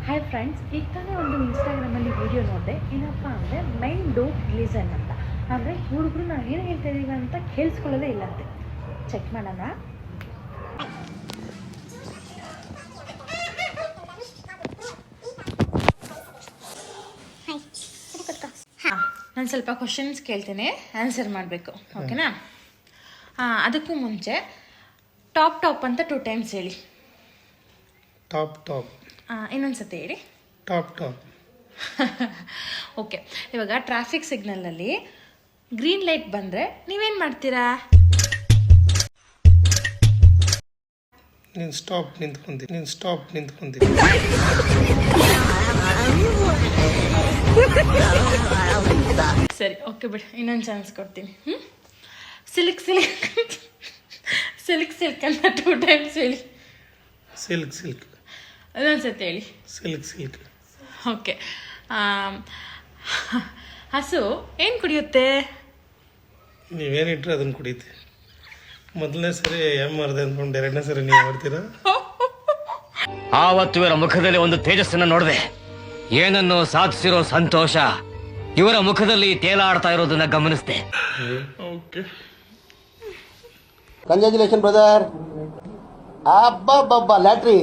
Hi friends, ಈಗ ತಾನೇ ಒಂದು ಇನ್ಸ್ಟಾಗ್ರಾಮಲ್ಲಿ ವಿಡಿಯೋ ನೋಡಿದೆ. ಏನಪ್ಪ ಅಂದರೆ ಮೈಂಡ್ ಡೋಂಟ್ ಲಿಸನ್ ಅಂತ. ಅಂದರೆ ಹುಡುಗರು ನಾವು ಏನು ಹೇಳ್ತಾ ಇದ್ದೀವಿ ಅಂತ ಕೇಳಿಸ್ಕೊಳ್ಳೋದೇ ಇಲ್ಲಂತೆ. ಚೆಕ್ ಮಾಡೋಣ. ನಾನು ಸ್ವಲ್ಪ ಕ್ವಶನ್ಸ್ ಕೇಳ್ತೇನೆ, ಆನ್ಸರ್ ಮಾಡಬೇಕು, ಓಕೆನಾ? ಅದಕ್ಕೂ ಮುಂಚೆ ಟಾಪ್ ಅಂತ 2 ಟೈಮ್ಸ್ ಹೇಳಿ. ಟಾಪ್ ಇನ್ನೊಂದ್ಸತಿ ಹೇಳಿ. ಟಾಪ್ ಓಕೆ, ಇವಾಗ ಟ್ರಾಫಿಕ್ ಸಿಗ್ನಲಲ್ಲಿ ಗ್ರೀನ್ ಲೈಟ್ ಬಂದರೆ ನೀವೇನು ಮಾಡ್ತೀರಾ? ನೀನು ಸ್ಟಾಪ್ ನಿಂತ್ಕೊಂತೀನಿ. ಸರಿ, ಓಕೆ ಬಿಡಿ, ಇನ್ನೊಂದು ಚಾನ್ಸ್ ಕೊಡ್ತೀನಿ. ಸಿಲ್ಕ್ ಅಂತ 2 ಟೈಮ್ಸ್ ಹೇಳಿ. ಸಿಲ್ಕ್ ಇನ್ನೊಂದ್ಸತಿ ಹೇಳಿ. ಸಿಲ್ಕ್. ಓಕೆ, ಹಸು ಏನು ಕುಡಿಯುತ್ತೆ? ನೀವೇನಿಟ್ರೆ ಅದನ್ನು ಕುಡಿಯುತ್ತೆ. ಮೊದಲನೇ ಸರಿ ಮಾಡಿದೆ ಅಂದ್ಕೊಂಡು 2ನೇ ಸರಿ ನೀವು ಮಾಡ್ತೀರಾ? ಆವತ್ತು ಇವರ ಮುಖದಲ್ಲಿ ಒಂದು ತೇಜಸ್ಸನ್ನು ನೋಡಿದೆ. ಏನನ್ನು ಸಾಧಿಸಿರೋ ಸಂತೋಷ ಇವರ ಮುಖದಲ್ಲಿ ತೇಲಾಡ್ತಾ ಇರೋದನ್ನ ಗಮನಿಸಿದೆ. Congratulation brother. ಅಬ್ಬಬ್ಬಬ್ಬ ಲ್ಯಾಟ್ರಿ.